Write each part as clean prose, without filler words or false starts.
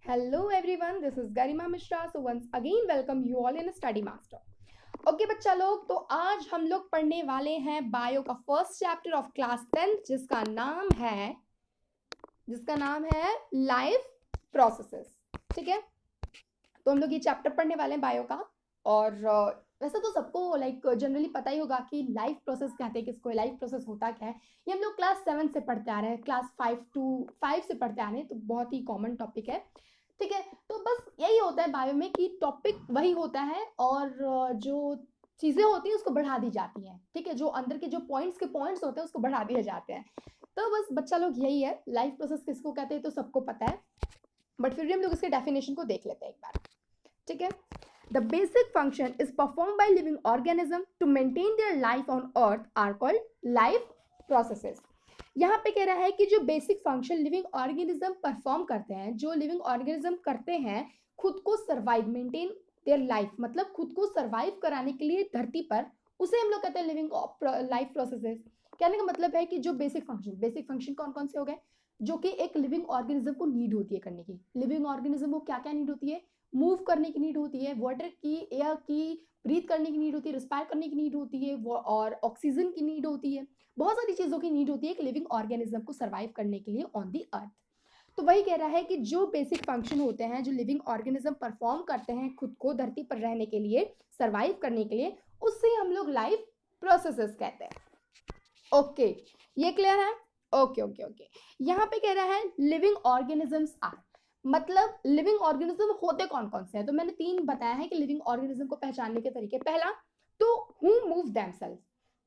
Hello everyone, this is Garima Mishra. So once again welcome you all in Study Master. Okay बच्चा लोग, तो आज हम लोग पढ़ने वाले हैं बायो का first chapter of class 10th जिसका नाम है लाइफ प्रोसेसेस। ठीक है, तो हम लोग ये चैप्टर पढ़ने वाले हैं बायो का। और वैसे तो सबको जनरली पता ही होगा कि लाइफ प्रोसेस कहते हैं किसको, लाइफ प्रोसेस होता क्या है। ये हम लोग क्लास 7 से पढ़ते आ रहे हैं, क्लास 5 से पढ़ते आ रहे हैं, तो बहुत ही कॉमन टॉपिक है। ठीक है, तो बस यही होता है बायो में कि टॉपिक वही होता है और जो चीज़ें होती हैं उसको बढ़ा दी जाती हैं। ठीक है, जो अंदर के जो पॉइंट्स होते हैं उसको बढ़ा दिए जाते हैं। तो बस बच्चा लोग यही है, लाइफ प्रोसेस किसको कहते हैं तो सबको पता है, बट फिर भी हम लोग इसके डेफिनेशन को देख लेते हैं एक बार। ठीक है, the basic function is perform by living organism to maintain their life on earth are called life processes. यहाँ पे कह रहा है कि जो basic function living organism perform करते हैं, जो लिविंग ऑर्गेनिज्म करते हैं खुद को सर्वाइव, मेंटेन देयर लाइफ, मतलब खुद को सर्वाइव कराने के लिए धरती पर, उसे हम लोग कहते हैं लिविंग लाइफ प्रोसेसेस। कहने का मतलब है कि जो बेसिक फंक्शन कौन कौन से हो गए जो कि एक लिविंग ऑर्गेनिज्म को नीड होती है करने की। लिविंग ऑर्गेनिज्म को क्या क्या नीड होती है, मूव करने की नीड होती है, वाटर की, एयर की, ब्रीथ करने की नीड होती है, रिस्पायर करने की नीड होती है, और ऑक्सीजन की नीड होती है, बहुत सारी चीज़ों की नीड होती है एक लिविंग ऑर्गेनिज्म को सर्वाइव करने के लिए ऑन दी अर्थ। तो वही कह रहा है कि जो बेसिक फंक्शन होते हैं जो लिविंग ऑर्गेनिज्म परफॉर्म करते हैं खुद को धरती पर रहने के लिए, सर्वाइव करने के लिए, उससे हम लोग लाइफ प्रोसेसेस कहते हैं। ओके, ये क्लियर है? Okay okay okay. यहाँ पे कह रहा है लिविंग ऑर्गेनिजम्स आर, मतलब लिविंग ऑर्गेनिज्म होते कौन कौन से हैं। तो मैंने 3 बताया है कि लिविंग ऑर्गेनिज्म को पहचानने के तरीके। पहला तो हु मूव देमसेल्फ,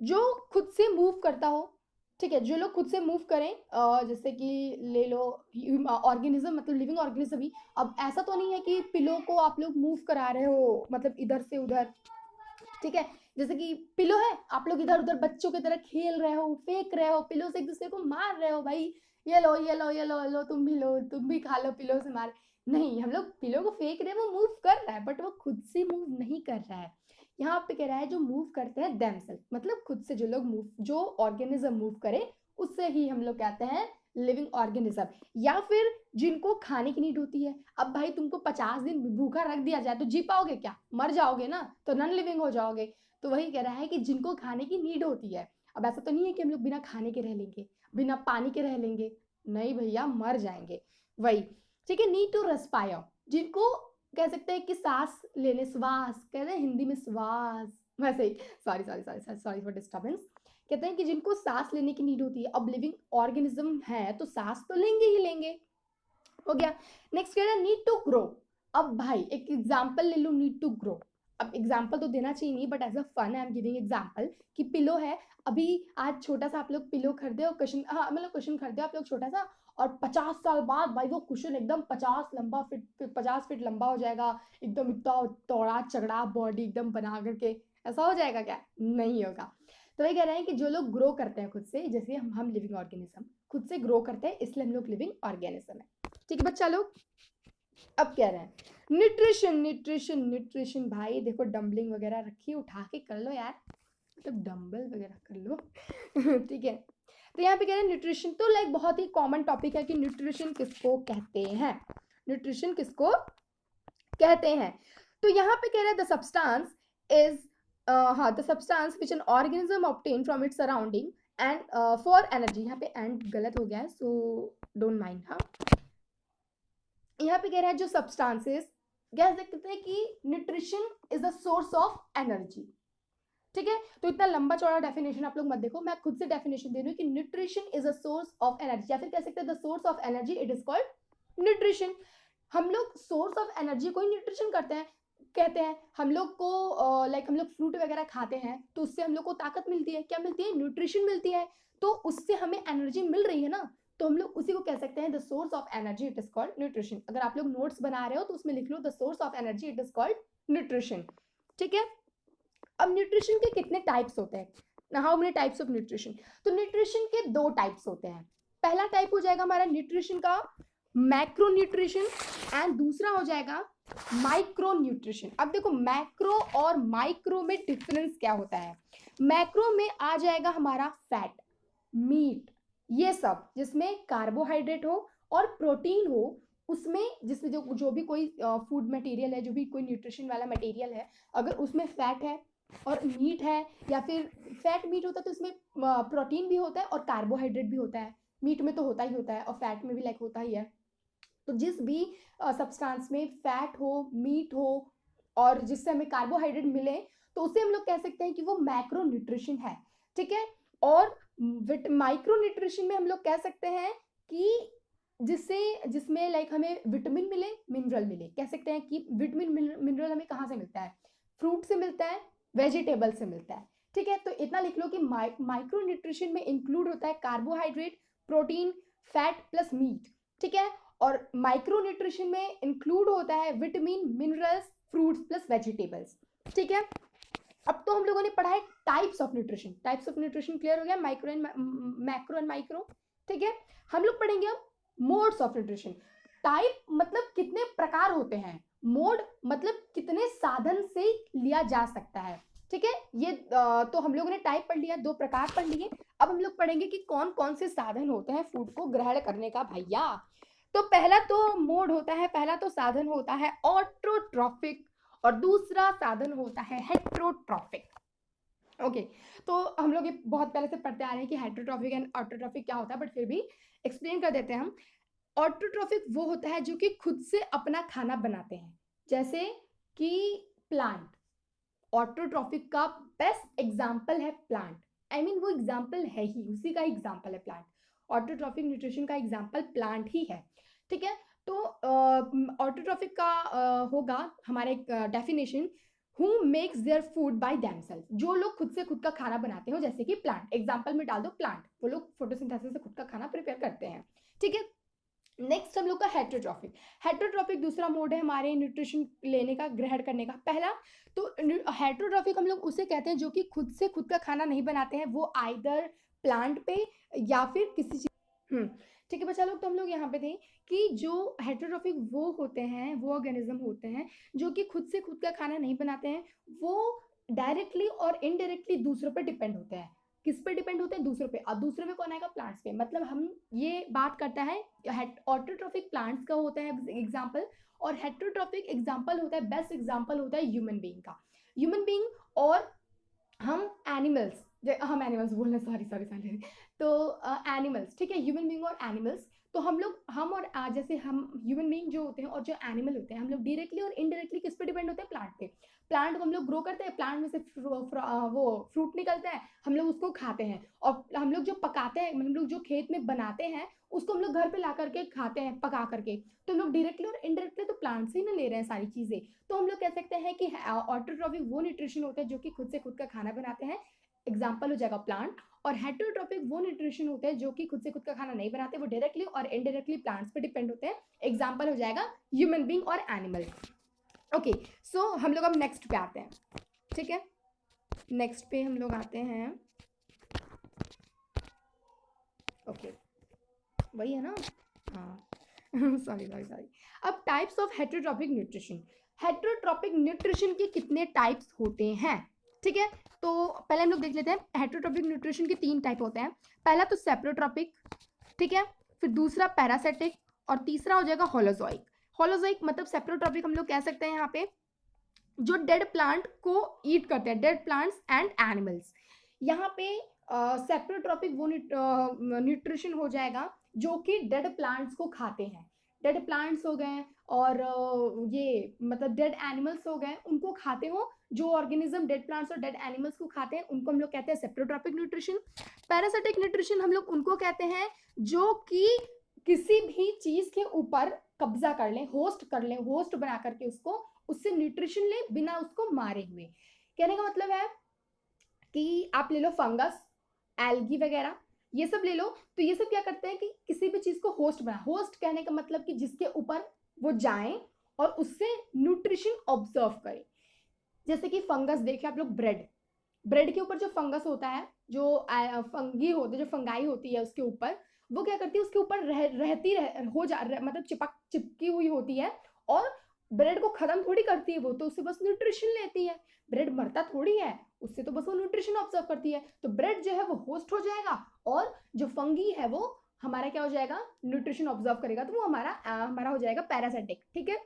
जो खुद से मूव करता हो। ठीक है, जो लोग खुद से मूव करें, जैसे कि ले लो ऑर्गेनिज्म, मतलब लिविंग ऑर्गेनिज्म ही। अब ऐसा तो नहीं है कि पिलो को आप लोग मूव करा रहे हो, मतलब इधर से उधर। ठीक है, जैसे कि पिलो है, आप लोग इधर उधर बच्चों की तरह खेल रहे हो, फेंक रहे हो, पिलो से एक दूसरे को मार रहे हो, भाई ये लो ये लो ये लो ये लो, तुम भी लो, तुम भी खा लो, पिलो से मार। नहीं, हम लोग पिलो को फेंक रहे हैं, वो मूव कर रहा है बट वो खुद से मूव नहीं कर रहा है। यहाँ पे कह रहा है जो मूव करते हैं देमसेल्फ, मतलब खुद से जो लोग मूव, जो ऑर्गेनिज्म मूव करे उससे ही हम लोग कहते हैं लिविंग ऑर्गेनिज्म। या फिर जिनको खाने की नीड होती है। अब भाई तुमको 50 दिन भूखा रख दिया जाए तो जी पाओगे क्या? मर जाओगे ना, तो नॉन लिविंग हो जाओगे। तो वही कह रहा है कि जिनको खाने की नीड होती है। अब ऐसा तो नहीं है कि हम लोग बिना खाने के रह लेंगे, बिना पानी के रह लेंगे, नहीं भैया, मर जाएंगे। वही, ठीक है, नीड टू रेस्पायर, जिनको कह सकते हैं कि सांस लेने, श्वास कहते हैं हिंदी में, श्वास वैसे ही, sorry sorry sorry sorry for disturbance. कहते हैं कि जिनको सांस लेने की नीड होती है। अब लिविंग ऑर्गेनिज्म है तो सांस तो लेंगे ही लेंगे, हो गया। नेक्स्ट कह रहा है नीड टू ग्रो। अब भाई एक एग्जांपल ले लो, नीड टू ग्रो। अब एग्जांपल तो देना चाहिए नहीं, but as a fun I am giving example कि पिलो है। अभी आज छोटा सा आप लोग पिलो खरीदे और कुशन, हाँ मतलब कुशन खरीदे आप लोग छोटा सा, और 50 साल बाद भाई वो कुशन एकदम 50 फीट लंबा हो जाएगा, एकदम इतना तोड़ा चगड़ा बॉडी एकदम बना करके। ऐसा हो जाएगा क्या? नहीं होगा। तो वही कह रहे हैं कि जो लोग ग्रो करते हैं खुद से, जैसे हम लिविंग ऑर्गेनिज्म खुद से ग्रो करते हैं, इसलिए हम लोग लिविंग ऑर्गेनिज्म है। ठीक है बच्चा लोग, अब कह रहे हैं न्यूट्रिशन न्यूट्रिशन न्यूट्रिशन। भाई देखो डंबलिंग वगैरह रखी, उठा के कर लो यार, मतलब डंबल वगैरह कर लो। ठीक है, तो यहाँ पे कह रहे हैं न्यूट्रिशन, तो बहुत ही कॉमन टॉपिक है कि न्यूट्रिशन किसको कहते हैं, न्यूट्रिशन किसको कहते हैं। तो यहाँ पे कह रहे हैं द सब्सटेंस इज, हाँ, the substance which an organism obtain from its surrounding and for energy. यहाँ पे एंड गलत हो गया है, सो डोंट माइंड। हाँ, यहाँ पे कह रहा है जो सब्सटेंसेस, कह सकते हैं कि nutrition is the source of energy. ठीक है, तो इतना लंबा चौड़ा डेफिनेशन आप लोग मत देखो, मैं खुद से डेफिनेशन दे रही हूँ कि nutrition is a source of energy, या फिर कह सकते हैं the source of energy it is called nutrition. हम लोग सोर्स ऑफ एनर्जी को ही न्यूट्रिशन करते हैं, कहते हैं। हम लोग को हम लोग फ्रूट वगैरह खाते हैं तो उससे हम लोग को ताकत मिलती है, क्या मिलती है? न्यूट्रिशन मिलती है। तो उससे हमें एनर्जी मिल रही है ना, तो हम लोग उसी को कह सकते हैं the source of energy it is called nutrition. अगर आप लोग नोट्स बना रहे हो तो उसमें लिख लो the source of energy it is called nutrition. ठीक है, अब न्यूट्रिशन के कितने टाइप्स होते हैं, how many types of nutrition? तो न्यूट्रिशन के 2 टाइप्स होते हैं। पहला टाइप हो जाएगा हमारा न्यूट्रिशन का मैक्रो न्यूट्रिशन, एंड दूसरा हो जाएगा माइक्रो न्यूट्रिशन। अब देखो मैक्रो और माइक्रो में डिफरेंस क्या होता है। मैक्रो में आ जाएगा हमारा फैट, मीट, ये सब जिसमें कार्बोहाइड्रेट हो और प्रोटीन हो, उसमें जिसमें जो भी कोई फूड मटेरियल है, जो भी कोई न्यूट्रिशन वाला मटेरियल है, अगर उसमें फैट है और मीट है, या फिर फैट मीट होता है तो इसमें प्रोटीन भी होता है और कार्बोहाइड्रेट भी होता है। मीट में तो होता ही होता है और फैट में भी लाइक होता ही है। तो जिस भी सब्सटेंस में फैट हो, मीट हो और जिससे हमें कार्बोहाइड्रेट मिले, तो उसे हम लोग कह सकते हैं कि वो मैक्रो न्यूट्रिशन है। ठीक है। और माइक्रो न्यूट्रिशन में हम लोग कह सकते हैं कि जिसमें लाइक हमें विटामिन मिले, मिनरल मिले। कह सकते हैं कि विटामिन मिनरल हमें कहाँ से मिलता है? फ्रूट से मिलता है, वेजिटेबल से मिलता है। ठीक है। तो इतना लिख लो कि माइक्रो न्यूट्रिशन में इंक्लूड होता है carbohydrate, protein, fat plus meat. ठीक है। और माइक्रो न्यूट्रिशन में इंक्लूड होता है vitamin, minerals, fruits plus vegetables. ठीक है। अब तो हम लोगों ने पढ़ा है types of nutrition. Types of nutrition clear हो गया, micro and macro and micro. ठीक है। हम लोग पढ़ेंगे अब मोड्स ऑफ न्यूट्रिशन। टाइप मतलब कितने प्रकार होते हैं, मोड मतलब कितने साधन से लिया जा सकता है। ठीक है। ये तो हम लोगों ने टाइप पढ़ लिया, 2 प्रकार पढ़ लिए। अब हम लोग पढ़ेंगे कि कौन कौन से साधन होते हैं फूड को ग्रहण करने का भैया। तो पहला तो मोड होता है, पहला तो साधन होता है ऑटोट्रॉफिक, और दूसरा साधन होता है हेट्रोट्रॉफिक। ओके। तो हम लोग ये बहुत पहले से पढ़ते आ रहे हैं कि हेट्रोट्रॉफिक एंड ऑटोट्रॉफिक क्या होता है, बट फिर भी एक्सप्लेन कर देते हैं हम। ऑटोट्रॉफिक वो होता है जो कि खुद से अपना खाना बनाते हैं, जैसे कि प्लांट। ऑटोट्रॉफिक का बेस्ट एग्जाम्पल है प्लांट। वो एग्जाम्पल है ही, उसी का एग्जाम्पल है प्लांट। ऑटोट्रॉफिक न्यूट्रिशन का एग्जाम्पल प्लांट ही है। ठीक है। तो ऑटोट्रॉफिक का होगा हमारे definition, who makes their food by themself. जो लोग खुद से खुद का खाना बनाते हो, जैसे कि प्लांट, एग्जाम्पल में डाल दो प्लांट, वो लोग फोटोसिंथेसिस से खुद का खाना प्रिपेयर करते हैं। ठीक है। नेक्स्ट हम लोग का हेट्रोट्रॉफिक। हेट्रोट्रॉफिक दूसरा मोड है हमारे न्यूट्रिशन लेने का, ग्रहण करने का। पहला तो हेट्रोट्रॉफिक हम लोग उसे कहते हैं जो कि खुद से खुद का खाना नहीं बनाते हैं, वो आइदर प्लांट पे या फिर किसी चीज। ठीक है बच्चा लोग, तो हम लोग यहाँ पे थे कि जो हेट्रोट्रॉफिक वो होते हैं, वो ऑर्गेनिज्म होते हैं जो कि खुद से खुद का खाना नहीं बनाते हैं, वो डायरेक्टली और इनडायरेक्टली दूसरों पर डिपेंड होते हैं। किस पे डिपेंड होते हैं? दूसरों पे। और दूसरे में कौन आएगा? प्लांट्स पे। मतलब हम ये बात करता है ऑटोट्रॉफिक प्लांट्स का होता है एग्जाम्पल, और हेट्रोट्रॉफिक एग्जाम्पल होता है, बेस्ट एग्जाम्पल होता है ह्यूमन बीइंग का। ह्यूमन बीइंग और हम एनिमल्स, हम एनिमल्स बोलने, सॉरी सॉरी सॉरी, तो एनिमल्स। ठीक है। ह्यूमन बीइंग और एनिमल्स। तो हम और जैसे हम ह्यूमन बीइंग जो होते हैं और जो एनिमल होते हैं, हम लोग डायरेक्टली और इनडायरेक्टली किस पे डिपेंड होते हैं? प्लांट पे। प्लांट को हम लोग ग्रो करते हैं, प्लांट में से वो फ्रूट निकलता है, हम लोग उसको खाते हैं। और हम लोग जो पकाते हैं, हम लोग जो खेत में बनाते हैं, उसको हम लोग घर पे ला करके खाते हैं पका करके। तो हम लोग डायरेक्टली और इनडायरेक्टली तो प्लांट से ही ना ले रहे हैं सारी चीजें। तो हम लोग कह सकते हैं कि ऑटोट्रॉफिक वो न्यूट्रिशन होते हैं जो कि खुद से खुद का खाना बनाते हैं, एग्जाम्पल हो जाएगा प्लांट। और हेट्रोट्रॉफिक वो न्यूट्रिशन होते हैं जो कि खुद से खुद का खाना नहीं बनाते, वो डायरेक्टली और इनडायरेक्टली प्लांट्स पे डिपेंड होते हैं, एग्जाम्पल हो जाएगा ह्यूमन बीइंग और एनिमल। ओके। सो हम लोग अब नेक्स्ट पे आते हैं। ठीक है। नेक्स्ट पे हम लोग आते हैं। ओके। वही है ना? हाँ सॉरी सॉरी सॉरी। अब types of heterotrophic nutrition. Heterotrophic nutrition के कितने टाइप्स होते हैं? ठीक है। तो पहले हम लोग देख लेते हैं हेट्रोट्रॉपिक न्यूट्रिशन के 3 टाइप होते हैं। पहला तो सेप्रोट्रॉपिक, ठीक है, फिर दूसरा पैरासिटिक, और तीसरा हो जाएगा होलोजोइक। होलोजोइक मतलब सेप्रोट्रॉपिक हम लोग कह सकते हैं यहाँ पे जो डेड प्लांट को ईट करते हैं, डेड प्लांट्स एंड एनिमल्स। यहाँ पे सेप्रोट्रॉपिक वो न्यूट्रिशन हो जाएगा जो कि डेड प्लांट्स को खाते हैं। डेड प्लांट्स हो गए और ये मतलब डेड एनिमल्स हो गए, उनको खाते हो। जो ऑर्गेनिज्म डेड प्लांट्स और डेड एनिमल्स को खाते हैं उनको हम लोग कहते हैं सेप्रोट्रॉपिक न्यूट्रिशन। पैरासिटिक न्यूट्रिशन हम लोग उनको कहते हैं जो कि किसी भी चीज के ऊपर कब्जा कर लें, होस्ट कर लें, होस्ट बना करके उसको, उससे न्यूट्रिशन ले बिना उसको मारे हुए। कहने का मतलब है कि आप ले लो फंगस, एल्गी वगैरह, ये सब ले लो। तो ये सब क्या करते हैं कि किसी भी चीज को होस्ट बना, होस्ट कहने का मतलब कि जिसके ऊपर वो जाएं और उससे न्यूट्रिशन ऑब्जर्व करें। जैसे कि फंगस देखिए आप लोग, ब्रेड, ब्रेड के ऊपर जो फंगस होता है, जो फंगी होती है, जो फंगाई होती है उसके ऊपर, वो क्या करती है उसके ऊपर मतलब चिपकी हुई होती है, और ब्रेड को खत्म थोड़ी करती है वो, तो उससे बस न्यूट्रिशन लेती है। ब्रेड मरता थोड़ी है, उससे तो बस वो न्यूट्रिशन ऑब्जर्व करती है। तो ब्रेड जो है वो होस्ट हो जाएगा और जो फंगी है वो हमारा क्या हो जाएगा, न्यूट्रिशन ऑब्जर्व करेगा, तो वो हमारा हो जाएगा पैरासिटिक। ठीक है,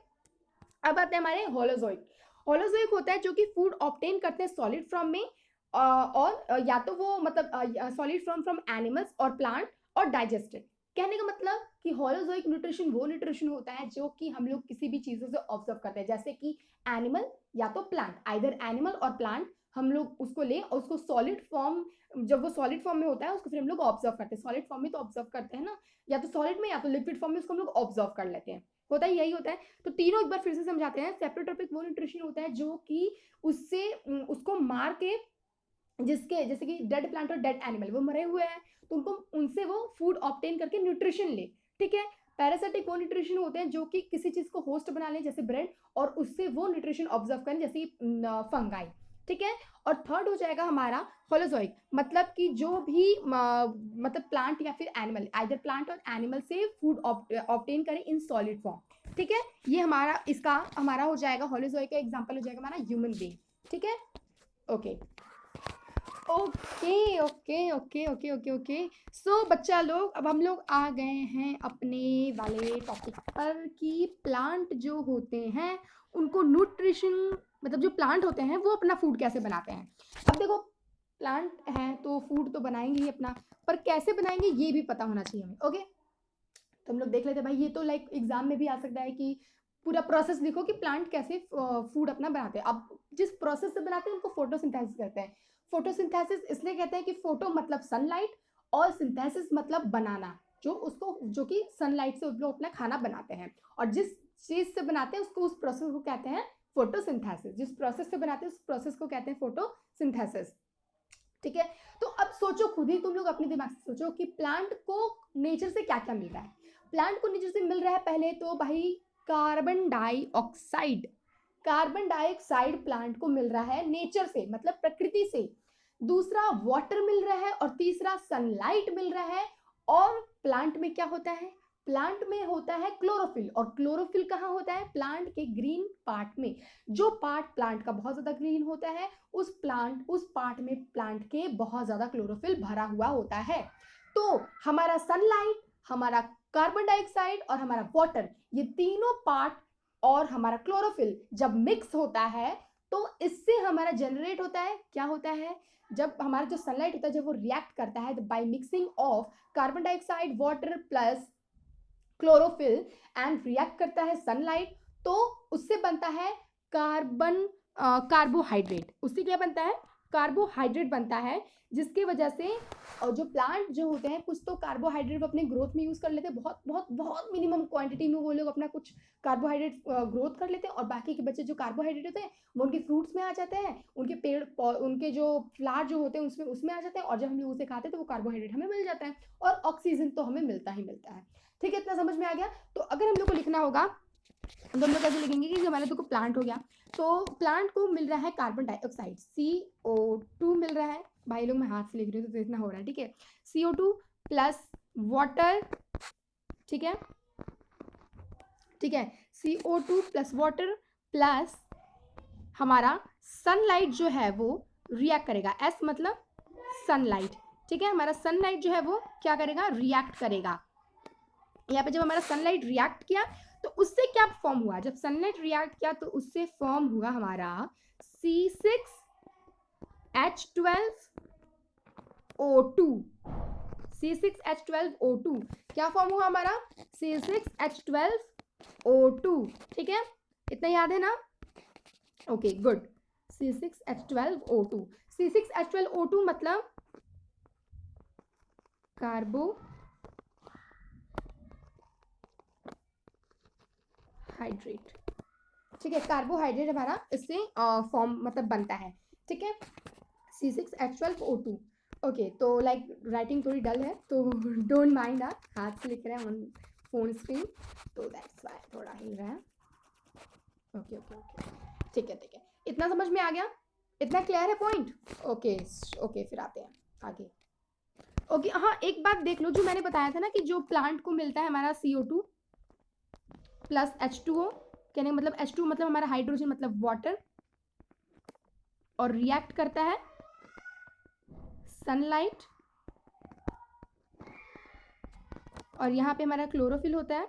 अब आते हैं हमारे होलोजोइक। होलोजोइक होता है जो कि फूड ऑब्टेन करते हैं सॉलिड फॉर्म में, और या तो वो मतलब सॉलिड फ्रॉम एनिमल्स और प्लांट और डाइजेस्टेड। कहने का मतलब कि होलोजोइक न्यूट्रिशन वो न्यूट्रिशन होता है जो कि हम लोग किसी भी चीज़ों से ऑब्जर्व करते हैं, जैसे कि एनिमल या तो प्लांट, आइदर एनिमल और प्लांट हम लोग उसको ले और उसको सॉलिड फॉर्म, जब वो सॉलिड फॉर्म में होता है उसको फिर हम लोग ऑब्जर्व करते हैं। सॉलिड फॉर्म में तो ऑब्जर्व करते हैं ना, या तो सॉलिड में या तो लिक्विड फॉर्म में, उसको हम लोग ऑब्जर्व कर लेते हैं। होता है यही होता है। तो तीनों एक बार फिर से समझाते हैं। सेप्टोट्रोपिक वो न्यूट्रिशन होता है जो कि उससे उसको मार के, जिसके जैसे कि डेड प्लांट और डेड एनिमल वो मरे हुए हैं तो उनको उनसे वो फूड ऑब्टेन करके न्यूट्रिशन ले। ठीक है, पैरासिटिक वो न्यूट्रिशन होते हैं जो कि किसी चीज को होस्ट बना लें जैसे ब्रेड, और उससे वो न्यूट्रिशन ऑब्जर्व करें जैसे फंगाई। ठीक है, और थर्ड हो जाएगा हमारा होलोजोइक, मतलब कि जो भी मतलब प्लांट या फिर एनिमल, आइदर प्लांट और एनिमल से फूड ऑब्टेन करें इन सॉलिड फॉर्म। ठीक है, ये हमारा हो जाएगा होलोजोइक का एग्जांपल हो जाएगा हमारा ह्यूमन बीइंग। ठीक है, okay okay okay okay okay okay okay. So बच्चा लोग, अब हम लोग आ गए हैं अपने वाले टॉपिक पर कि प्लांट जो होते हैं उनको न्यूट्रिशन, मतलब जो प्लांट होते हैं वो अपना फूड कैसे बनाते हैं। अब देखो, प्लांट है तो फूड तो बनाएंगे ही अपना, पर कैसे बनाएंगे ये भी पता होना चाहिए हमें। ओके, तो हम लोग देख लेते हैं भाई, ये तो लाइक एग्जाम में भी आ सकता है कि पूरा प्रोसेस लिखो कि प्लांट कैसे फूड अपना बनाते हैं। अब जिस प्रोसेस से बनाते हैं उनको फोटोसिंथेसिस कहते हैं। फोटोसिंथेसिस इसलिए कहते हैं कि फोटो मतलब सनलाइट और सिंथेसिस मतलब बनाना, जो कि सनलाइट से लोग अपना खाना बनाते हैं, और जिस चीज से बनाते हैं उसको, उस प्रोसेस को कहते हैं फोटोसिंथेसिस। जिस प्रोसेस से बनाते हैं उस प्रोसेस को कहते हैं फोटोसिंथेसिस। ठीक है, तो अब सोचो, खुद ही तुम लोग अपने दिमाग से सोचो कि प्लांट को नेचर से क्या क्या मिल रहा है। प्लांट को नेचर से मिल रहा है पहले तो भाई carbon dioxide. Carbon dioxide plant को मिल रहा है नेचर से, मतलब प्रकृति से। दूसरा वाटर मिल रहा है, और तीसरा सनलाइट मिल रहा है। और प्लांट में क्या होता है, प्लांट में होता है क्लोरोफिल, और क्लोरोफिल कहाँ होता है, प्लांट के ग्रीन पार्ट में। जो पार्ट प्लांट का बहुत ज्यादा ग्रीन होता है उस पार्ट में प्लांट के बहुत ज्यादा क्लोरोफिल भरा हुआ होता है। तो हमारा सनलाइट, हमारा कार्बन डाइऑक्साइड और हमारा वाटर, ये तीनों पार्ट और हमारा क्लोरोफिल जब मिक्स होता है तो इससे हमारा जनरेट होता है, क्या होता है, जब हमारा जो सनलाइट होता है जब वो रिएक्ट करता है by mixing of carbon dioxide, water plus chlorophyll and react करता है सनलाइट, तो उससे बनता है कार्बोहाइड्रेट। उससे क्या बनता है, कार्बोहाइड्रेट बनता है, जिसकी वजह से जो प्लांट जो होते हैं कुछ तो कार्बोहाइड्रेट अपने ग्रोथ में यूज कर लेते हैं, बहुत बहुत बहुत मिनिमम क्वांटिटी में वो लोग अपना कुछ कार्बोहाइड्रेट ग्रोथ कर लेते हैं, और बाकी के बच्चे जो कार्बोहाइड्रेट होते हैं वो उनके फ्रूट्स में आ जाते हैं, उनके पेड़ उनके जो फ्लावर जो होते हैं उसमें आ जाते हैं, और जब हम लोग उसे खाते हैं तो वो कार्बोहाइड्रेट हमें मिल जाता है, और ऑक्सीजन तो हमें मिलता ही मिलता है। ठीक है, इतना समझ में आ गया। तो अगर हम लोग को लिखना होगा तो हम लोग कैसे लिखेंगे कि हमारे तो प्लांट हो गया, तो प्लांट को मिल रहा है कार्बन डाइऑक्साइड CO2 मिल रहा है, भाई लोग मैं हाथ से लिख रही हूँ तो इतना हो रहा है। ठीक है, CO2 प्लस वाटर। ठीक है, ठीक है, CO2 प्लस वाटर प्लस हमारा सनलाइट जो है वो रिएक्ट करेगा। S मतलब सनलाइट। ठीक है, हमारा सनलाइट जो है वो क्या करेगा, रिएक्ट करेगा। यहाँ पे जब हमारा सनलाइट रिएक्ट किया तो उससे क्या फॉर्म हुआ, जब सनलाइट रिएक्ट किया तो उससे फॉर्म हुआ हमारा C6H12O2। C6H12O2 क्या फॉर्म हुआ हमारा, C6H12O2। ठीक है, इतना याद है ना, ओके गुड। C6H12O2, C6H12O2 मतलब कार्बोहाइड्रेट। ठीक है, कार्बोहाइड्रेट हमारा इससे फॉर्म मतलब बनता है। ठीक है, C6H12O2। ओके, तो लाइक राइटिंग थोड़ी डल है तो डोंट माइंड, आप हाथ से लिख रहे हैं ऑन फोन स्क्रीन तो दैट्स वाई थोड़ा हिल रहा है। ओके ओके ओके, ठीक है ठीक है, इतना समझ में आ गया, इतना क्लियर है पॉइंट। ओके ओके, फिर आते हैं आगे। ओके हाँ, एक बात देख लो, जो मैंने बताया था ना कि जो प्लांट को मिलता है हमारा CO2 प्लस H2O, कहने का मतलब H2 मतलब हमारा हाइड्रोजन मतलब वाटर, और रिएक्ट करता है सनलाइट और यहाँ पे हमारा क्लोरोफिल होता है,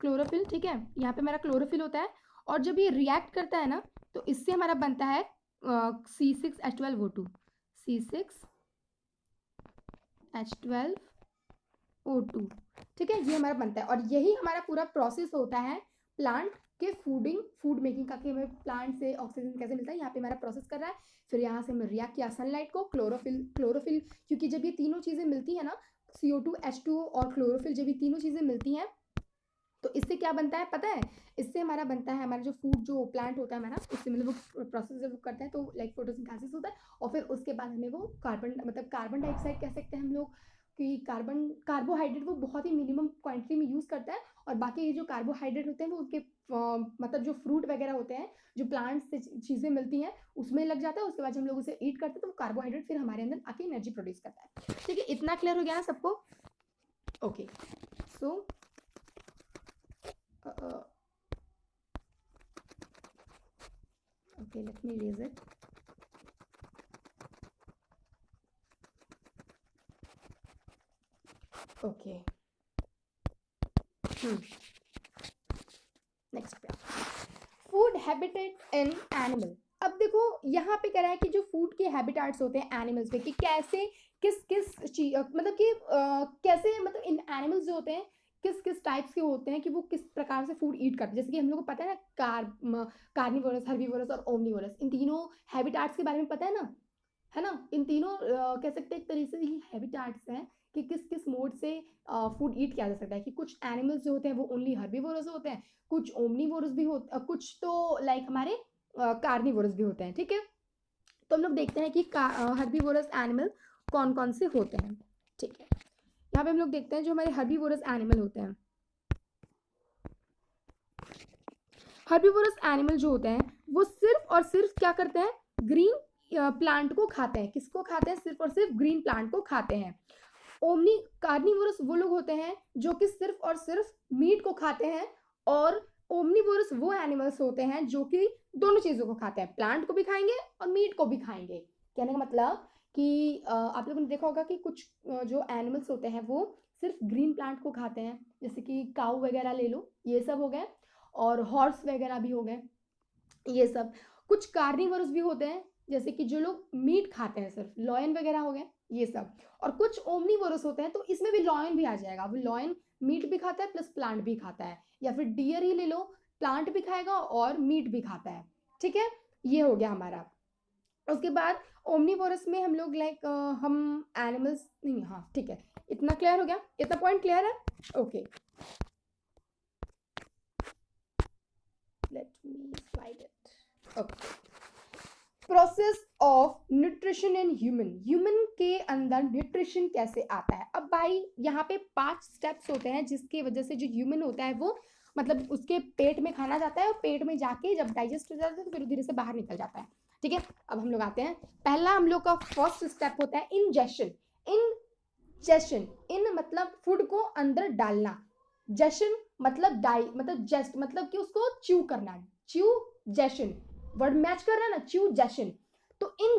क्लोरोफिल, ठीक है, यहाँ पे हमारा क्लोरोफिल होता है। और जब ये रिएक्ट करता है ना तो इससे हमारा बनता है C6H12O2, C6H12O2, ठीक है, ये हमारा बनता है। और यही हमारा पूरा प्रोसेस होता है प्लांट के फूड मेकिंग का, कि हमें प्लांट से ऑक्सीजन कैसे मिलता है। यहाँ पे हमारा प्रोसेस कर रहा है, फिर यहाँ से हमने रिएक्ट किया सनलाइट को, क्लोरोफिल क्योंकि जब ये तीनों चीज़ें मिलती है ना, CO2 H2O और क्लोरोफिल, जब ये तीनों चीज़ें मिलती हैं तो इससे क्या बनता है पता है, इससे हमारा बनता है हमारा जो फूड, जो प्लांट होता है हमारा, उससे मतलब वो प्रोसेस जब वो करते हैं तो लाइक फोटोसिंथेसिस होता है। और फिर उसके बाद हमें वो कार्बन डाइऑक्साइड कह सकते हैं हम लोग, कि कार्बोहाइड्रेट वो बहुत ही मिनिमम क्वांटिटी में यूज़ करता है। और बाकी ये जो कार्बोहाइड्रेट होते हैं वो उसके मतलब जो फ्रूट वगैरह होते हैं, जो प्लांट से चीज़ें मिलती हैं उसमें लग जाता है। उसके बाद जब हम लोग उसे ईट करते हैं तो वो कार्बोहाइड्रेट फिर हमारे अंदर आके एनर्जी प्रोड्यूस करता है। ठीक है, इतना क्लियर हो गया ना सबको? Okay, so okay, let me erase it. Okay. Next पे फूड हैबिटेट इन एनिमल। अब देखो यहाँ पे कह रहा है कि जो फूड के हैबिटेट्स होते हैं एनिमल्स पे, कि कैसे किस किस चीज मतलब कि कैसे मतलब इन एनिमल्स जो होते हैं किस किस टाइप्स के होते हैं, कि वो किस प्रकार से फूड ईट करते हैं। जैसे कि हम लोग को पता है ना, कार्निवोरस, हर्बीवोरस और ओमनीवोरस, इन तीनों हैबिटेट्स के बारे में पता है ना। इन तीनों कह सकते हैं एक तरीके से ही हैबिटेट्स हैं कि किस किस मोड से फूड ईट किया जा सकता है। कि कुछ एनिमल्स जो होते हैं वो ओनली हर्बीवोरस होते हैं, कुछ ओमनीवोरस भी होते, कुछ तो लाइक हमारे कार्निवोरस भी होते हैं। ठीक है, तो हम लोग देखते हैं कि हर्बीवोरस एनिमल कौन कौन से होते हैं। ठीक है, यहाँ पे हम लोग देखते हैं जो हमारे हर्बीवोरस एनिमल होते हैं। हर्बीवोरस एनिमल जो होते हैं वो सिर्फ और सिर्फ क्या करते हैं, ग्रीन प्लांट को खाते हैं। किसको खाते हैं? सिर्फ और सिर्फ ग्रीन प्लांट को खाते हैं। कार्निवोरस वो लोग होते हैं जो कि सिर्फ और सिर्फ मीट को खाते हैं। और ओमनीवोरस वो एनिमल्स होते हैं जो कि दोनों चीजों को खाते हैं, प्लांट को भी खाएंगे और मीट को भी खाएंगे। कहने का मतलब कि आप लोगों ने देखा होगा कि कुछ जो एनिमल्स होते हैं वो सिर्फ ग्रीन प्लांट को खाते हैं, जैसे कि काऊ वगैरह ले लो, ये सब हो गए, और हॉर्स वगैरह भी हो गए, ये सब। कुछ कार्निवोरस भी होते हैं, जैसे कि जो लोग मीट खाते हैं, सिर्फ लॉयन वगैरह हो गए, ये सब। और कुछ ओमनीवोरस होते हैं, तो इसमें भी लॉयन भी आ जाएगा। वो लॉयन मीट भी खाता है प्लस प्लांट भी खाता है। या फिर डियर ही ले लो, प्लांट भी खाएगा और मीट भी खाता है। ठीक है, ये हो गया हमारा। उसके बाद ओमनीवोरस में हम लोग लाइक हम एनिमल्स नहीं, हाँ ठीक है, इतना क्लियर हो गया, इतना पॉइंट क्लियर है? Okay, let me slide it. Okay, process of nutrition in human के अंदर न्यूट्रिशन कैसे आता है। अब भाई यहाँ पे 5 स्टेप्स होते हैं जिसकी वजह से जो ह्यूमन होता है वो मतलब उसके पेट में खाना जाता है, और पेट में जाके जब डाइजेस्ट हो जाता है तो फिर धीरे से बाहर निकल जाता है। ठीक है, अब हम लोग आते हैं, पहला हम लोग का फर्स्ट स्टेप होता है इंजेशन। इन मतलब फूड को अंदर डालना, जेशन मतलब मतलब जेस्ट मतलब कि उसको च्यू करना, जेशन वर्ड मैच कर रहा है ना, जेशन। तो इन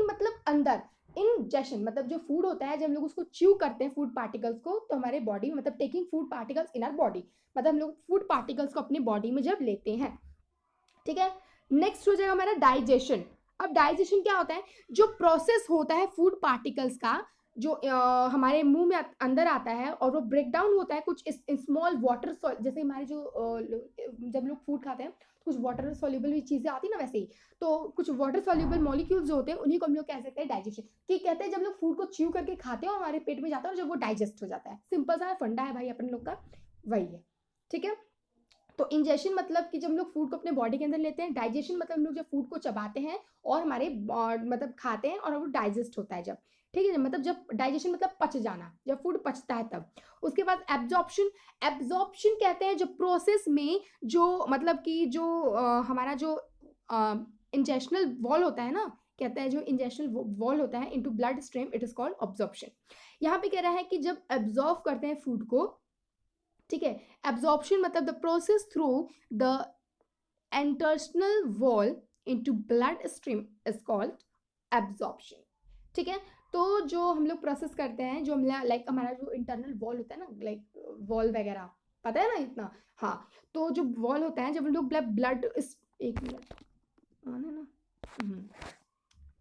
मतलब अंदर, जेशन मतलब जो फूड होता है जब हम लोग उसको च्यू करते हैं फूड पार्टिकल्स को, तो हमारे बॉडी में मतलब taking food particles in our body, मतलब हम लोग फूड पार्टिकल्स को अपनी बॉडी में जब लेते हैं। ठीक है, नेक्स्ट हो जाएगा हमारा डाइजेशन। अब डाइजेशन क्या होता है? जो प्रोसेस होता है फूड पार्टिकल्स का, जो हमारे मुंह में अंदर आता है और वो ब्रेक डाउन होता है कुछ स्मॉल वाटर, जैसे हमारे जो जब लोग फूड खाते हैं कुछ वाटर सॉल्युबल भी चीजें आती है ना, वैसे ही तो कुछ वाटर सॉल्युबल मॉलिक्यूल्स जो होते हैं उन्हीं को हम लोग कह सकते हैं डाइजेशन। कि कहते हैं जब लोग फूड को च्यू करके खाते हैं और हमारे पेट में जाता है और जब वो डाइजेस्ट हो जाता है। सिंपल सा फंडा है भाई अपन लोग का, वही है। ठीक है, तो इंजेशन मतलब कि जब हम लोग फूड को अपने बॉडी के अंदर लेते हैं, डाइजेशन मतलब हम लोग जब फूड को चबाते हैं और हमारे मतलब खाते हैं और वो डाइजेस्ट होता है जब। ठीक है, मतलब जब डाइजेशन मतलब पच जाना, जब फूड पचता है तब। उसके बाद एब्जॉर्प्शन कहते हैं जो प्रोसेस में जो मतलब कि जो हमारा जो इंजेशनल वॉल होता है ना, कहता है जो इंजेशनल वॉल होता है into blood stream, it is called absorption. यहाँ पे कह रहा है कि जब एब्जॉर्ब करते हैं फूड को, ठीक है, एब्जॉर्प्शन मतलब the process through the intestinal wall into blood stream is called absorption. ठीक है, तो जो हम लोग प्रोसेस करते हैं, जो हम लाइक हमारा जो इंटरनल वॉल होता है ना, लाइक वॉल वगैरह, पता है ना इतना, हाँ, तो जो वॉल होता है, जब हम लोग ब्लड इस, एक मिनट आने ना,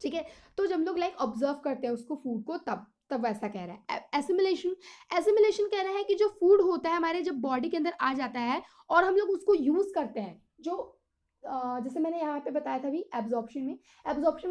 ठीक है, तो जब हम लोग लाइक ऑब्जर्व करते हैं उसको फूड को, तब वैसा कह रहा है एसिमिलेशन। एसिमिलेशन कह रहा है कि जो फूड होता है हमारे जब बॉडी के अंदर आ जाता है और हम लोग उसको यूज करते हैं, जो जैसे मैंने यहाँ पे बताया था भी एब्जॉर्प्शन में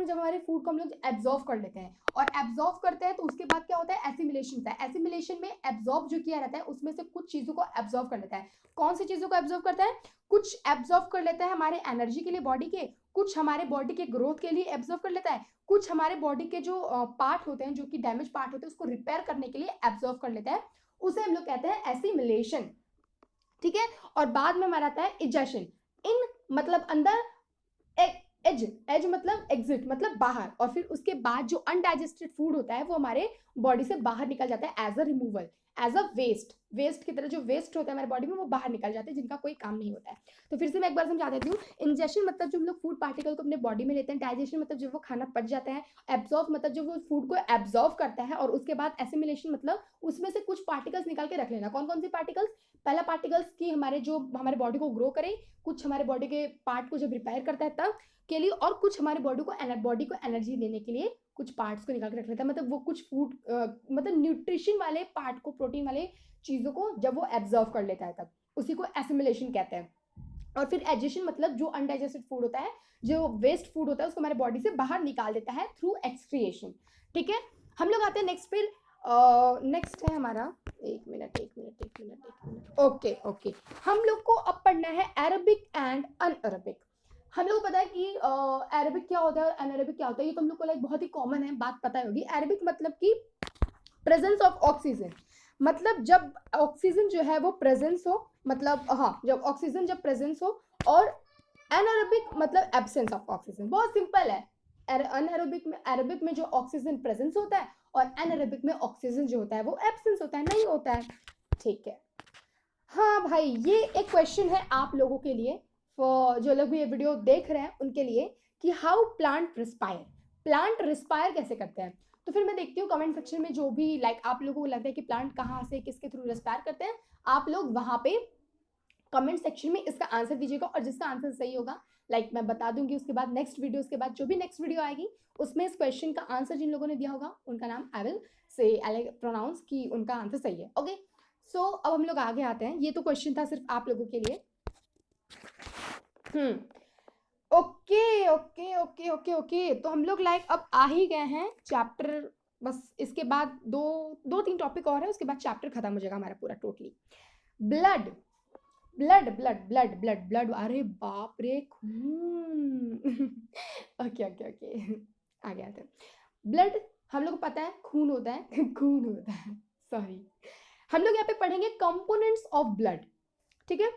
जब हमारे फूड को हम लोग एब्जॉर्व कर लेते हैं और एब्जॉर्व करते हैं, तो उसके बाद क्या होता है, एसिमिलेशन होता है। एसिमिलेशन में एब्जॉर्ब जो किया रहता है उसमें से कुछ चीजों को एब्जॉर्व कर लेता है। कौन सी चीजों को एब्जॉर्व करता है, कुछ एब्जॉर्व कर लेता है हमारे एनर्जी के लिए बॉडी के, कुछ हमारे बॉडी के ग्रोथ के लिए एब्जॉर्व कर लेता है, कुछ हमारे बॉडी के जो पार्ट होते हैं, जो कि डैमेज पार्ट होते हैं, उसको रिपेयर करने के लिए एब्जॉर्व कर लेता है, उसे हम लोग कहते हैं एसिमिलेशन, ठीक है। और बाद में हमारा आता है इजेशन। इन मतलब अंदर, एज एज मतलब एग्जिट मतलब बाहर, और फिर उसके बाद जो अनडाइजेस्टेड फूड होता है वो हमारे बॉडी से बाहर निकल जाता है as a removal, as a waste की तरह जो वेस्ट होता है हमारे बॉडी में वो बाहर निकल जाते हैं, जिनका कोई काम नहीं होता है। तो फिर से मैं एक बार समझा देती हूँ। इंजेशन मतलब जो हम लोग फूड पार्टिकल को अपने बॉडी में लेते हैं, डाइजेशन मतलब जब वो खाना पच जाता है, एब्जॉर्व मतलब जब वो फूड को एब्जॉर्व करता है, और उसके बाद एसिमिलेशन मतलब उसमें से कुछ पार्टिकल्स निकाल के रख लेना। कौन कौन सी पार्टिकल्स, पहला पार्टिकल्स की हमारे जो हमारे बॉडी को ग्रो करे, कुछ हमारे बॉडी के पार्ट को जब रिपेयर करता है तब के लिए, और कुछ हमारे बॉडी को एनर्जी देने के लिए कुछ पार्ट्स को निकाल के रख लेता है। मतलब वो कुछ फूड मतलब न्यूट्रिशन वाले पार्ट को, प्रोटीन वाले चीजों को जब वो एब्जॉर्व कर लेता है तब उसी को एसिमिलेशन कहते हैं। और फिर एजेशन मतलब जो अनडाइजेस्टेड फूड होता है, जो वेस्ट फूड होता है, उसको हमारे बॉडी से बाहर निकाल देता है थ्रू एक्सक्रिएशन, ठीक है। हम लोग आते हैं नेक्स्ट, फिर नेक्स्ट है हमारा, एक मिनट, ओके, हम लोग को अब पढ़ना है अरबिक एंड अनअरबिक। हम लोग को पता है कि अरबिक क्या होता है और अनअरबिक क्या होता है, ये तो हम लोग को लाइक बहुत ही कॉमन है, बात पता होगी। अरबिक मतलब कि प्रेजेंस ऑफ ऑक्सीजन, मतलब जब ऑक्सीजन जो है वो प्रेजेंस हो, मतलब हाँ, जब ऑक्सीजन जब प्रेजेंस हो। और एनारोबिक मतलब एब्सेंस ऑफ ऑक्सीजन, बहुत सिंपल है। अरबिक में जो ऑक्सीजन प्रेजेंस होता है और एनारोबिक में ऑक्सीजन जो होता है वो एब्सेंस होता है, नहीं होता है, ठीक है। हाँ भाई, ये एक क्वेश्चन है आप लोगों के लिए, जो लोग भी ये वीडियो देख रहे हैं उनके लिए, कि हाउ प्लांट रिस्पायर कैसे करते हैं। तो फिर मैं देखती हूँ कमेंट सेक्शन में जो भी लाइक आप लोगों को लगता है कि प्लांट कहाँ से किसके थ्रू रिस्पायर करते हैं, आप लोग वहां पे कमेंट सेक्शन में इसका आंसर दीजिएगा, और जिसका आंसर सही होगा लाइक मैं बता दूंगी उसके बाद नेक्स्ट वीडियो, उसके बाद जो भी नेक्स्ट वीडियो आएगी उसमें इस क्वेश्चन का आंसर जिन लोगों ने दिया होगा उनका नाम आई विल से प्रोनाउंस कि उनका आंसर सही है, ओके। सो अब हम लोग आगे आते हैं, ये तो क्वेश्चन था सिर्फ आप लोगों के लिए। ओके, तो हम लोग लाइक अब आ ही गए हैं चैप्टर, बस इसके बाद दो तीन टॉपिक और है, उसके बाद चैप्टर खत्म हो जाएगा हमारा पूरा टोटली। ब्लड ब्लड, अरे बाप रे, खून ओके आगे आते हैं। ब्लड हम लोग को पता है खून होता है खून होता है, सॉरी। हम लोग यहाँ पे पढ़ेंगे कंपोनेंट्स ऑफ ब्लड, ठीक है।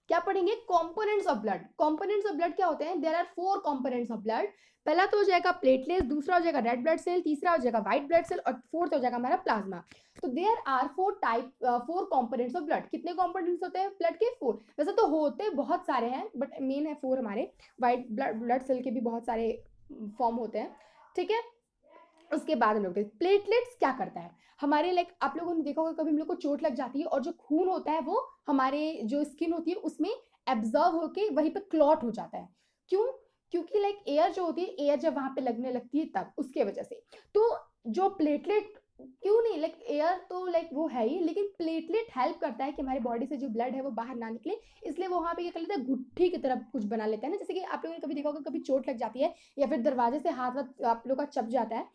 क्या पढ़ेंगे, components of blood. Components of blood क्या होते हैं, there are 4 components of blood. पहला तो हो जाएगा प्लेटलेट्स, दूसरा हो जाएगा रेड ब्लड सेल, तीसरा हो जाएगा व्हाइट ब्लड सेल, और फोर्थ हो जाएगा हमारा प्लाज्मा। तो there are 4 components of blood. कितने कंपोनेंट्स होते हैं ब्लड के, 4। वैसे तो होते बहुत सारे हैं बट मेन है 4 हमारे। व्हाइट ब्लड सेल के भी बहुत सारे फॉर्म होते हैं, ठीक है। उसके बाद हम लोग प्लेटलेट्स क्या करता है हमारे, लाइक आप लोगों ने देखा होगा कभी हम लोग को चोट लग जाती है और जो खून होता है वो हमारे जो स्किन होती है उसमें एब्जॉर्व होके वहीं पे क्लॉट हो जाता है। क्यों, क्योंकि लाइक एयर जो होती है, एयर जब वहां पे लगने लगती है तब उसके वजह से। तो जो प्लेटलेट, क्यों नहीं, लाइक एयर तो लाइक वो है ही, लेकिन प्लेटलेट हेल्प करता है कि हमारे बॉडी से जो ब्लड है वो बाहर ना निकले, इसलिए वो वहां पे क्या कर लेता है, गुट्ठी की तरह कुछ बना लेता है ना। जैसे कि आप लोगों ने कभी देखा होगा, कभी चोट लग जाती है या फिर दरवाजे से हाथ आप लोग का चप जाता है,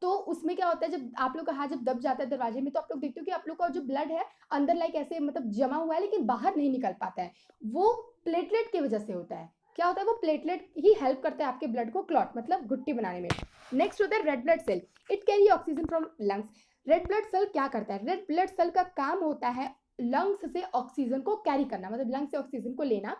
तो उसमें क्या होता है, जब आप लोग का हाथ जब दब जाता है दरवाजे में, तो आप लोग देखते हो कि आप लोग का जो ब्लड है अंदर लाइक ऐसे मतलब जमा हुआ है लेकिन बाहर नहीं निकल पाता है, वो प्लेटलेट की वजह से होता है। क्या होता है, वो प्लेटलेट ही हेल्प करता है आपके ब्लड को क्लॉट मतलब गुट्टी बनाने में। नेक्स्ट होता है red blood cell, it carry oxygen from lungs. Red blood cell क्या करता है, रेड ब्लड सेल का काम होता है लंग्स से ऑक्सीजन को कैरी करना, मतलब लंग्स से ऑक्सीजन को लेना,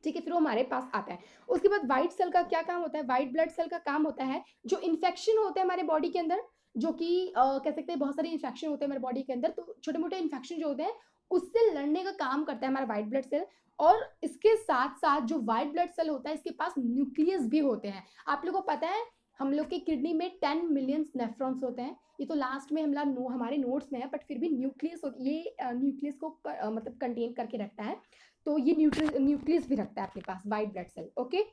ठीक है, फिर वो हमारे पास आता है। उसके बाद व्हाइट सेल का क्या काम होता है, व्हाइट ब्लड सेल का काम होता है जो इन्फेक्शन होते हैं हमारे बॉडी के अंदर, जो कि कह सकते हैं बहुत सारे इन्फेक्शन होते हैं हमारे बॉडी के अंदर, तो छोटे मोटे इन्फेक्शन जो होते हैं उससे लड़ने का काम करता है हमारा व्हाइट ब्लड सेल। और इसके साथ साथ जो व्हाइट ब्लड सेल होता है इसके पास न्यूक्लियस भी होते हैं। आप लोगों को पता है हम लोग के किडनी में 10 मिलियन नेफ्रॉन्स होते हैं। ये तो लास्ट में हमारे नोट्स में है, बट फिर भी न्यूक्लियस ये न्यूक्लियस को मतलब कंटेन करके रखता है। तो ये न्यूक्लियस भी रखता है अपने पास, white blood cell. Okay,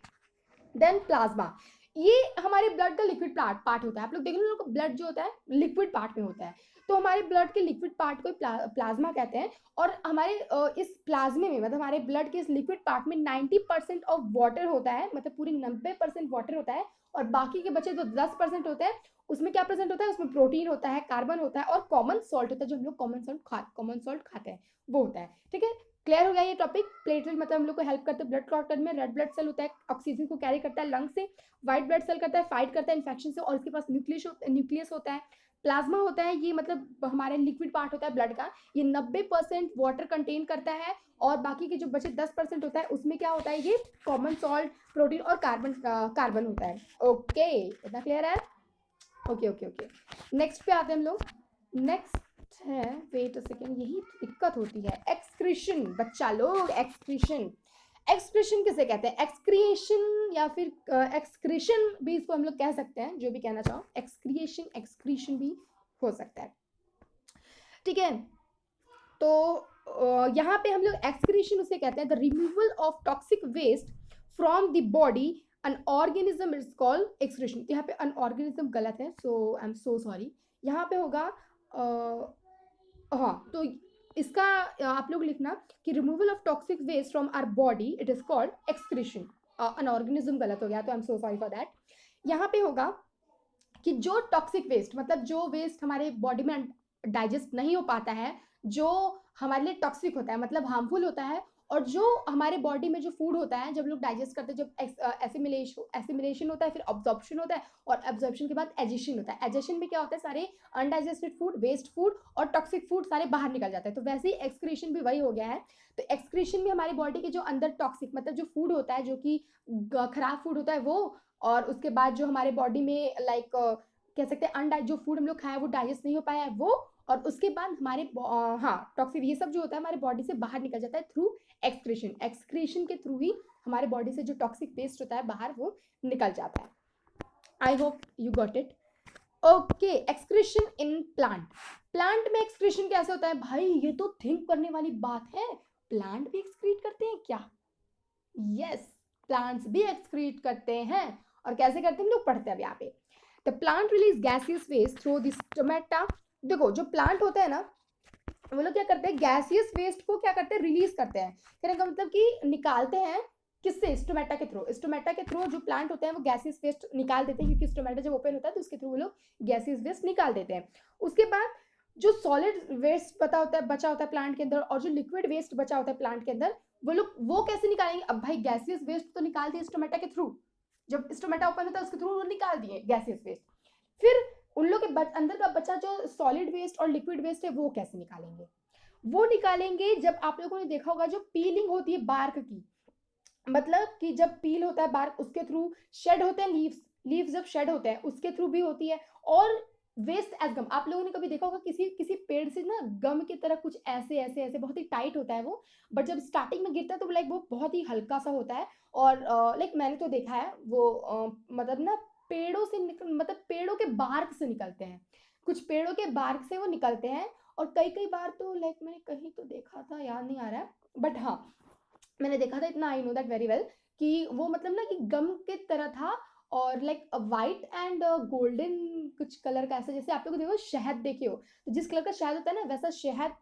then plasma, ये हमारे ब्लड का लिक्विड पार्ट होता है। आप लोग देख लो, ब्लड जो होता है लिक्विड पार्ट में होता है, तो हमारे ब्लड के लिक्विड पार्ट को प्लाज्मा कहते हैं। और हमारे इस प्लाज्मे में, मतलब हमारे ब्लड के इस लिक्विड पार्ट में 90% ऑफ वाटर होता है, मतलब पूरी 90% वाटर होता है। और बाकी के बचे जो 10% होते हैं, उसमें क्या प्रेजेंट होता है? उसमें प्रोटीन होता है, कार्बन होता है और कॉमन सॉल्ट होता है, जो हम लोग कॉमन सॉल्ट खाते हैं वो होता है। ठीक है, क्लियर हो गया ये टॉपिक। प्लेटलेट मतलब हम लोग को हेल्प करते हैं ब्लड क्लॉट करने में। रेड ब्लड सेल होता है, ऑक्सीजन को कैरी करता है लंग से। व्हाइट ब्लड सेल करता है, फाइट करता है इन्फेक्शन से, और इसके पास न्यूक्लियस होता है। प्लाज्मा होता है, ये मतलब हमारे लिक्विड पार्ट होता है ब्लड का। ये 90% वाटर कंटेन करता है, और बाकी के जो बचे 10% होता है, उसमें क्या होता है? ये कॉमन सॉल्ट, प्रोटीन और कार्बन होता है। ओके, इतना क्लियर है? ओके ओके ओके, नेक्स्ट पे आते हैं हम लोग। नेक्स्ट है, वेट अ सेकेंड, यही दिक्कत होती है, एक्सक्रीशन। बच्चा लोग, एक्सक्रीशन, एक्सक्रीशन किसे कहते हैं? एक्सक्रिएशन या फिर एक्सक्रीशन भी इसको हम लोग कह सकते हैं, जो भी कहना चाहो। एक्सक्रिएशन, एक्सक्रीशन भी हो सकता है। ठीक है, तो यहाँ पे हम लोग एक्सक्रीशन उसे कहते हैं, the removal of toxic waste from the body an organism is called excretion। यहाँ पे an organism गलत है, so I'm so sorry। यहाँ पे होगा हाँ, तो इसका आप लोग लिखना कि removal of toxic waste from our body, it is called excretion. an organism गलत हो गया, तो I am so sorry for that. यहाँ पे होगा कि जो टॉक्सिक वेस्ट, मतलब जो वेस्ट हमारे बॉडी में डाइजेस्ट नहीं हो पाता है, जो हमारे लिए टॉक्सिक होता है, मतलब हार्मफुल होता है, और जो हमारे बॉडी में जो फूड होता है, जब लोग डाइजेस्ट करते हैं, जब एसिमिलेशन होता है, फिर अब्जॉर्प्शन होता है, और एब्जॉर्प्शन के बाद एजिशन होता है। एजिशन में क्या होता है? सारे अनडाइजेस्टेड फूड, वेस्ट फूड और टॉक्सिक फूड सारे बाहर निकल जाते हैं। तो वैसे ही एक्सक्रीशन भी वही हो गया है। तो एक्सक्रीशन में हमारी बॉडी के जो अंदर टॉक्सिक, मतलब जो फूड होता है, जो कि खराब फूड होता है वो, और उसके बाद जो हमारे बॉडी में लाइक कह सकते हैं जो फूड हम लोग खाए वो डाइजेस्ट नहीं हो पाया है वो, और उसके बाद हमारे हाँ टॉक्सिक, ये सब जो होता है हमारे बॉडी से बाहर निकल जाता है थ्रू एक्सक्रीशन। एक्सक्रीशन के थ्रू ही हमारे बॉडी से जो टॉक्सिक वेस्ट होता है बाहर, वो निकल जाता है। I hope you got it. Okay, excretion in plant. Plant में एक्सक्रीशन कैसे होता है? भाई ये तो थिंक करने वाली बात है। प्लांट भी एक्सक्रीट करते हैं क्या? यस, प्लांट्स भी एक्सक्रीट करते हैं। और कैसे करते हैं हम लोग पढ़ते हैं अब यहाँ पे। The plant release gaseous waste through the stomata. देखो, जो प्लांट होता है ना, वो लोग क्या करते हैं? गैसियस वेस्ट को क्या करते हैं? रिलीज करते हैं। कहने का मतलब कि निकालते हैं। किससे? स्टोमेटा के थ्रू। स्टोमेटा के थ्रू जो प्लांट होते हैं वो गैसियस वेस्ट निकाल देते हैं, क्योंकि स्टोमेटा जब ओपन होता है तो उसके थ्रू वो लोग गैसियस वेस्ट निकाल देते हैं। उसके बाद जो सॉलिड वेस्ट बचा होता है प्लांट के अंदर, और जो लिक्विड वेस्ट बचा होता है प्लांट के अंदर, वो लोग वो कैसे निकालेंगे? अब भाई गैसियस वेस्ट तो निकाल दिए स्टोमेटा के थ्रू, जब स्टोमेटा ओपन होता है उसके थ्रू वो निकाल दिए गैसियस वेस्ट। फिर उन लोग के अंदर का बचा जो सॉलिड वेस्ट और लिक्विड वेस्ट है, वो कैसे निकालेंगे? वो निकालेंगे जब आप लोगों ने देखा होगा जो पीलिंग होती है बार्क की, मतलब कि जब पील होता है बार्क, उसके थ्रू शेड होते हैं लीव्स जब शेड होते हैं उसके थ्रू भी होती है। और वेस्ट एज गम, आप लोगों ने कभी देखा होगा किसी पेड़ से ना गम की तरह कुछ ऐसे ऐसे ऐसे बहुत ही टाइट होता है वो, बट जब स्टार्टिंग में गिरता है तो लाइक वो बहुत ही हल्का सा होता है। और लाइक मैंने तो देखा है वो मतलब ना पेड़ों से मतलब पेड़ों के बार्क से निकलते हैं, कुछ पेड़ों के बार्क से वो निकलते हैं। और कई बार तो लाइक मैंने कहीं तो देखा था, याद नहीं आ रहा है, बट हाँ मैंने देखा था, इतना I know that very well, कि वो मतलब ना कि गम के तरह था, और लाइक वाइट एंड गोल्डन कुछ कलर का, ऐसा जैसे आप लोग देखो शहद देखे हो, तो जिस कलर का शहद होता है ना, वैसा शहद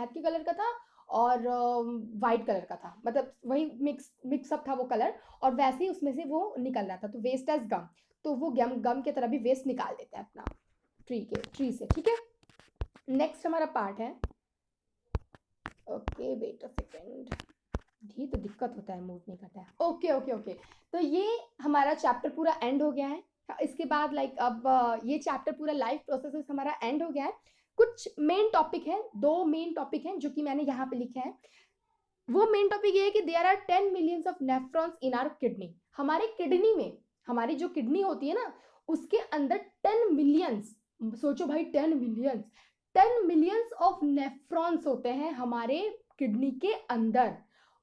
के कलर का था, और वाइट कलर का था, मतलब वही मिक्सअप था वो कलर, और वैसे ही उसमें से वो निकल रहा था। तो वेस्ट एज गम, तो वो गम की तरह भी वेस्ट निकाल देता है अपना ट्री से। ठीक है, नेक्स्ट हमारा पार्ट है। ओके वेट अ सेकेंड, ये तो दिक्कत होता है, मूव नहीं करता है। ओके ओके ओके, तो ये हमारा चैप्टर पूरा एंड हो गया है। इसके बाद लाइक अब ये चैप्टर पूरा लाइफ प्रोसेसेस हमारा एंड हो गया है। कुछ मेन टॉपिक है, 2 मेन टॉपिक हैं जो कि मैंने यहाँ पे लिखे हैं। वो मेन टॉपिक ये है कि there are 10 millions of nephrons in our kidney. हमारे किडनी में, हमारी जो किडनी होती है ना, उसके अंदर 10 मिलियंस, सोचो भाई 10 मिलियंस ऑफ नेफ्रॉन्स होते हैं हमारे किडनी के अंदर।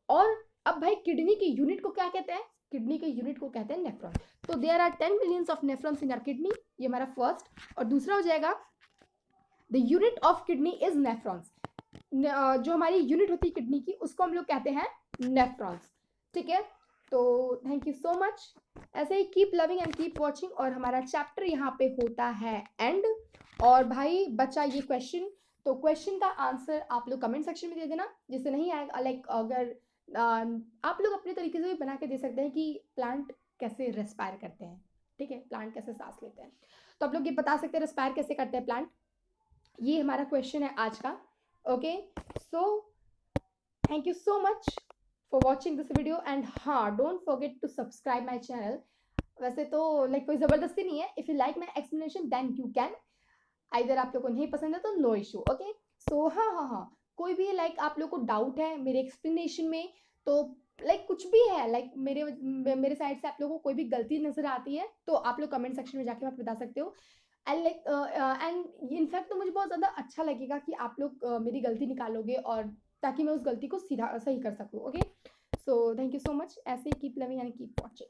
और अब भाई किडनी की यूनिट को क्या कहते हैं? किडनी के यूनिट को कहते हैं नेफ्रॉन। तो there are 10 millions of nephrons in our kidney, ये हमारा फर्स्ट। और दूसरा हो जाएगा the unit of kidney is nephrons. जो हमारी यूनिट होती है किडनी की उसको हम लोग कहते हैं नेफ्रॉन्स, ठीक है। तो थैंक यू सो मच। ऐसे ही keep loving and keep watching. और हमारा चैप्टर यहाँ पे होता है एंड। और भाई बचा ये क्वेश्चन, तो क्वेश्चन का आंसर आप लोग कमेंट सेक्शन में दे देना। जिससे नहीं आएगा लाइक अगर आप लोग अपने तरीके से भी बना के दे सकते हैं कि प्लांट कैसे रेस्पायर करते हैं, ठीक है, प्लांट कैसे सांस लेते हैं। तो आप लोग ये बता सकते हैं रेस्पायर कैसे करते हैं प्लांट। ये हमारा क्वेश्चन है आज का। Okay, so thank you so much for watching this video and हाँ, don't forget to subscribe my channel. वैसे तो लाइक कोई ज़बरदस्ती नहीं है। If you like my explanation then you can. Either आप लोग को नहीं पसंद है तो नो इशू। ओके, सो हाँ, कोई भी लाइक आप लोग को डाउट है मेरे एक्सप्लेनेशन में, तो लाइक कुछ भी है, लाइक मेरे साइड से आप लोगों को कोई भी गलती नज़र आती है तो आप लोग कमेंट सेक्शन में जाके आप बता सकते हो। एंड लाइक एंड इनफैक्ट तो मुझे बहुत ज़्यादा अच्छा लगेगा कि आप लोग मेरी गलती निकालोगे, और ताकि मैं उस गलती को सीधा सही कर सकूँ। Okay, so thank you so much. ऐसे ही keep loving and keep watching.